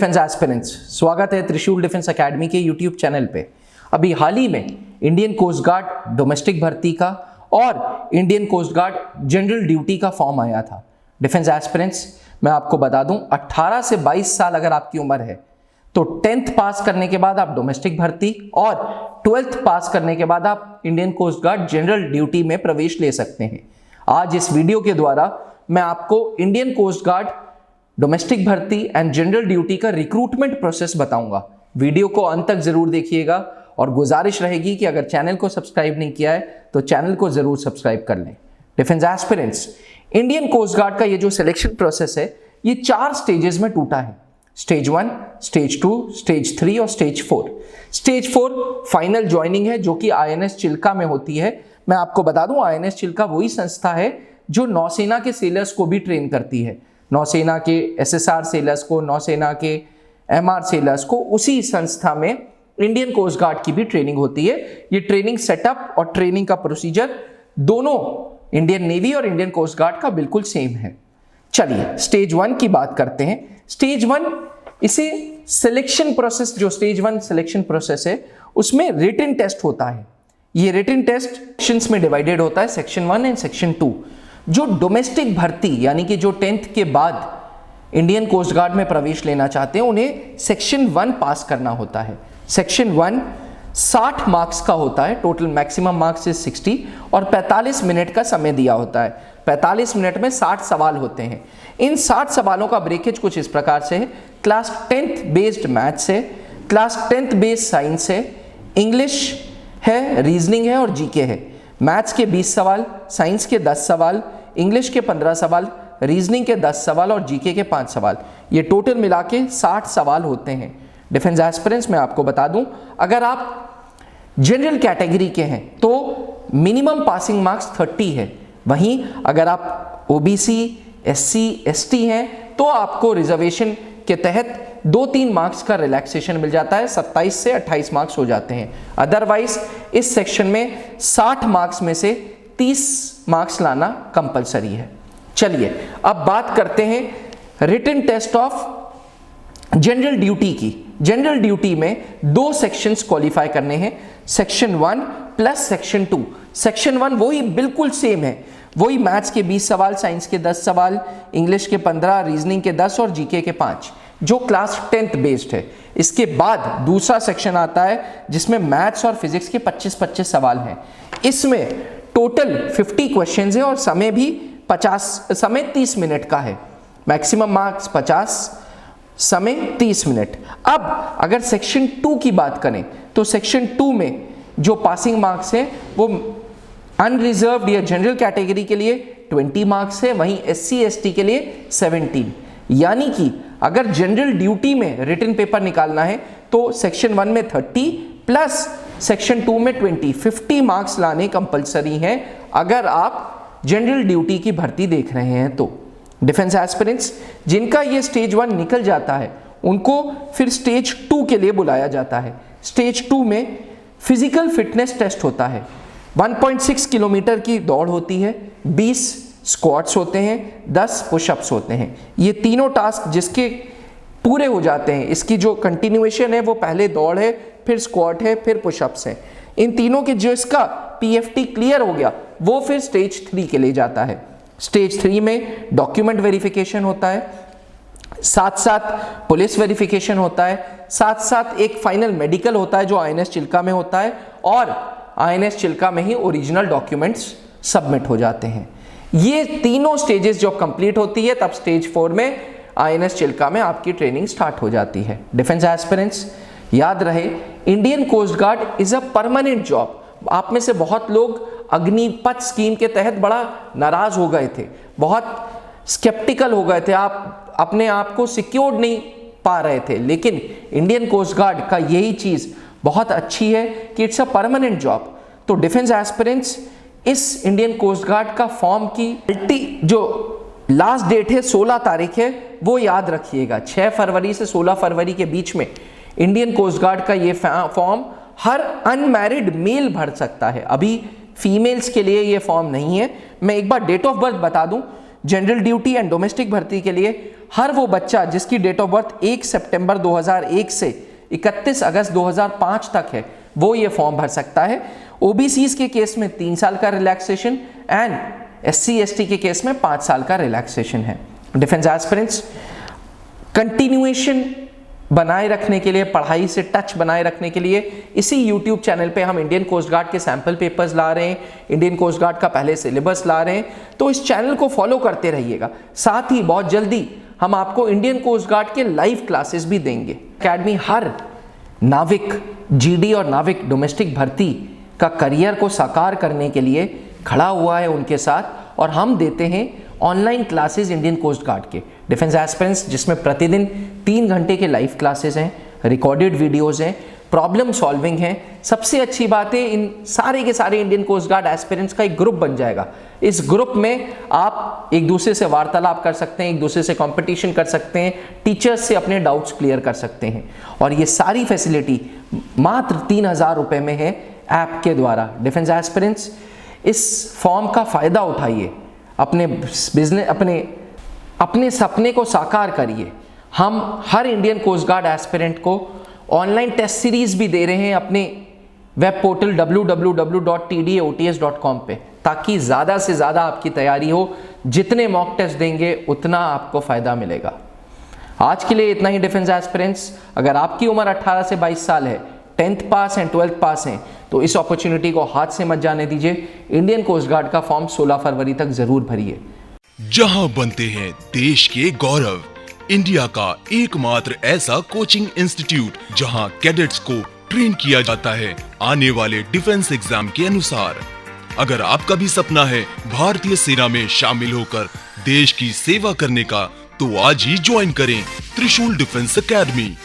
Defence aspirants, स्वागत है त्रिशूल डिफेंस एकेडमी के यूट्यूब चैनल पे। अभी हाल ही में इंडियन कोस्ट गार्ड डोमेस्टिक भर्ती का और Indian coast Guard General Duty का फॉर्म आया था। डिफेंस एस्पिरेंट्स, मैं आपको बता दूं, 18 से 22 साल अगर आपकी उम्र है तो 10th पास करने के बाद आप डोमेस्टिक भर्ती और 12th पास करने के बाद आप Indian coast Guard General Duty में प्रवेश ले सकते हैं। आज इस वीडियो के द्वारा मैं आपको इंडियन कोस्ट गार्ड डोमेस्टिक भर्ती एंड जनरल ड्यूटी का रिक्रूटमेंट प्रोसेस बताऊंगा। वीडियो को अंत तक जरूर देखिएगा और गुजारिश रहेगी कि अगर चैनल को सब्सक्राइब नहीं किया है तो चैनल को जरूर सब्सक्राइब कर लें। Defence aspirants, Indian coast Guard का ये जो सिलेक्शन प्रोसेस है ये 4 स्टेजेस में टूटा है। स्टेज 1, स्टेज 2, स्टेज 3 और स्टेज 4। स्टेज 4 फाइनल ज्वाइनिंग है जो कि INS चिल्का में होती है। मैं आपको बता दूं, INS चिल्का वही संस्था है जो नौसेना के सेलर्स को भी ट्रेन करती है। नौसेना के SSR सेलर्स को, नौसेना के MR सेलर्स को, उसी संस्था में इंडियन कोस्ट गार्ड की भी ट्रेनिंग होती है। ये ट्रेनिंग सेटअप और ट्रेनिंग का प्रोसीजर दोनों इंडियन नेवी और इंडियन कोस्ट गार्ड का बिल्कुल सेम है। चलिए स्टेज 1 की बात करते हैं। स्टेज 1 इसे सिलेक्शन प्रोसेस, जो स्टेज 1 सिलेक्शन प्रोसेस है उसमें रिटन टेस्ट होता है। ये रिटन टेस्ट सेक्शंस में डिवाइडेड होता है, सेक्शन 1 एंड सेक्शन 2। जो डोमेस्टिक भर्ती यानी कि जो 10th के बाद इंडियन कोस्ट गार्ड में प्रवेश लेना चाहते हैं उन्हें सेक्शन 1 पास करना होता है। सेक्शन 1 60 मार्क्स का होता है, टोटल मैक्सिमम मार्क्स इज 60 और 45 मिनट का समय दिया होता है। 45 मिनट में 60 सवाल होते हैं। इन 60 सवालों का ब्रेकेज कुछ इस प्रकार से है। क्लास 10th बेस्ड मैथ्स है, क्लास 10th बेस्ड साइंस है, इंग्लिश है, रीजनिंग है और जीके है। मैथ्स के 20 सवाल, साइंस के 10 सवाल, इंग्लिश के 15 सवाल, रीजनिंग के 10 सवाल और जीके के 5 सवाल। ये टोटल मिला के 60 सवाल होते हैं। डिफेंस एस्पिरेंट्स, मैं आपको बता दूं, अगर आप जनरल कैटेगरी के हैं तो मिनिमम पासिंग मार्क्स 30 है। वहीं अगर आप OBC, SC, ST हैं तो आपको रिजर्वेशन के तहत 2-3 मार्क्स का रिलैक्सेशन मिल जाता है, 27 से 28 मार्क्स हो जाते हैं। अदरवाइज इस सेक्शन में 60 मार्क्स में से 30 मार्क्स लाना कंपलसरी है। चलिए अब बात करते हैं written test of General Duty की। जनरल ड्यूटी में 2 सेक्शंस क्वालिफाई करने हैं, सेक्शन 1 प्लस सेक्शन 2। सेक्शन 1 वही बिल्कुल सेम है, वही मैथ्स के 20 सवाल, साइंस के 10 सवाल, इंग्लिश के 15, रीजनिंग के 10 और जीके के 5, जो क्लास 10th बेस्ड है। इसके बाद दूसरा सेक्शन आता है जिसमें मैथ्स और फिजिक्स के 25-25 सवाल हैं। इसमें टोटल 50 क्वेश्चंस है और समय भी 30 मिनट का है। मैक्सिमम मार्क्स 50, समय 30 मिनट। अब अगर सेक्शन 2 की बात करें तो सेक्शन 2 में जो पासिंग मार्क्स हैं वो अनरिजर्व्ड या जनरल कैटेगरी के लिए 20 मार्क्स है, वहीं SC ST के लिए 17। यानी कि अगर जनरल ड्यूटी में रिटन पेपर निकालना है तो सेक्शन 1 में 30 प्लस सेक्शन 2 में 50 मार्क्स लाने कंपलसरी हैं अगर आप जनरल ड्यूटी की भर्ती देख रहे हैं तो। डिफेंस एस्पिरेंट्स, जिनका ये स्टेज 1 निकल जाता है उनको फिर स्टेज 2 के लिए बुलाया जाता है। स्टेज 2 में फिजिकल फिटनेस टेस्ट होता है। 1.6 किलोमीटर की दौड़ होती है, 20 स्क्वाट्स होते हैं, 10 पुशअप्स होते हैं। ये तीनों टास्क जिसके पूरे हो जाते हैं, इसकी जो कंटिन्यूएशन है वो पहले दौड़ है, फिर स्क्वाट है, फिर पुशअप्स है। इन तीनों के जो इसका PFT क्लियर हो गया वो फिर स्टेज 3 के लिए जाता है। स्टेज 3 में डॉक्यूमेंट वेरिफिकेशन होता है, साथ साथ पुलिस वेरिफिकेशन होता है, साथ साथ एक फाइनल मेडिकल होता है जो INS चिल्का में होता है और INS चिल्का में ही ओरिजिनल डॉक्यूमेंट्स सबमिट हो जाते हैं। ये तीनों स्टेजेस जब कंप्लीट होती है तब स्टेज 4 में INS चिल्का में आपकी ट्रेनिंग स्टार्ट हो जाती है। डिफेंस एस्पिरेंट्स, याद रहे, Indian coast guard is a permanent job. आप में से बहुत लोग अग्निपथ स्कीम के तहत बड़ा नाराज हो गए थे, बहुत स्केप्टिकल हो गए थे, आप अपने आप को सिक्योर्ड नहीं पा रहे थे, लेकिन इंडियन कोस्ट गार्ड का यही चीज बहुत अच्छी है कि इट्स अ परमानेंट जॉब। तो डिफेंस एस्पिरेंट्स, इस इंडियन कोस्ट गार्ड का फॉर्म की जो लास्ट डेट है 16 तारीख है वो याद रखिएगा। 6 फरवरी से 16 फरवरी के बीच में इंडियन कोस्ट गार्ड का ये फॉर्म हर अनमैरिड मेल भर सकता है। अभी फीमेल्स के लिए ये फॉर्म नहीं है। मैं एक बार डेट ऑफ बर्थ बता दूं, जनरल ड्यूटी एंड डोमेस्टिक भर्ती के लिए हर वो बच्चा जिसकी डेट ऑफ बर्थ 1 सितंबर 2001 से 31 अगस्त 2005 तक है, वो ये फॉर्म भर सकता है। ओबीसीज के केस में 3 साल का रिलैक्सेशन एंड SC ST के केस में 5 साल का रिलैक्सेशन है। डिफेंस एस्पिरेंट्स कंटिन्यूएशन बनाए रखने के लिए, पढ़ाई से टच बनाए रखने के लिए इसी YouTube चैनल पे हम इंडियन कोस्ट गार्ड के सैंपल पेपर्स ला रहे हैं, इंडियन कोस्ट गार्ड का पहले सिलेबस ला रहे हैं, तो इस चैनल को फॉलो करते रहिएगा। साथ ही बहुत जल्दी हम आपको इंडियन कोस्ट गार्ड के लाइव क्लासेस भी देंगे। अकेडमी हर नाविक GD और नाविक डोमेस्टिक भर्ती का करियर को साकार करने के लिए खड़ा हुआ है उनके साथ, और हम देते हैं online classes Indian coast guard के डिफेंस एस्पिरेंट्स, जिसमें प्रतिदिन 3 घंटे के लाइव क्लासेस हैं, रिकॉर्डेड वीडियोस हैं, प्रॉब्लम सॉल्विंग है। सबसे अच्छी बात है, इन सारे के सारे इंडियन कोस्ट गार्ड एस्पिरेंट्स का एक ग्रुप बन जाएगा। इस ग्रुप में आप एक दूसरे से वार्तालाप कर सकते हैं, एक दूसरे से कंपटीशन कर सकते हैं, टीचर्स से अपने डाउट्स क्लियर कर सकते हैं, और ये सारी फैसिलिटी मात्र 3000 रुपये में है ऐप के द्वारा। डिफेंस एस्पिरेंट्स इस फॉर्म का फायदा उठाइए, अपने बिजनेस अपने सपने को साकार करिए। हम हर इंडियन कोस्ट गार्ड एस्पिरेंट को ऑनलाइन टेस्ट सीरीज भी दे रहे हैं अपने वेब पोर्टल www.tdaots.com पे, ताकि ज़्यादा से ज़्यादा आपकी तैयारी हो। जितने मॉक टेस्ट देंगे उतना आपको फ़ायदा मिलेगा। आज के लिए इतना ही डिफेंस एस्पिरेंट्स। अगर आपकी उम्र 18 से 22 साल है, 10th पास एंड 12th पास हैं, तो इस अपॉर्चुनिटी को हाथ से मत जाने दीजिए। इंडियन कोस्ट गार्ड का फॉर्म 16 फरवरी तक जरूर भरिए। जहां बनते हैं देश के गौरव, इंडिया का एकमात्र ऐसा कोचिंग इंस्टीट्यूट जहां कैडेट्स को ट्रेन किया जाता है आने वाले डिफेंस एग्जाम के अनुसार। अगर आपका भी सपना है भारतीय सेना में शामिल होकर देश की सेवा करने का, तो आज ही ज्वाइन करें त्रिशूल डिफेंस एकेडमी।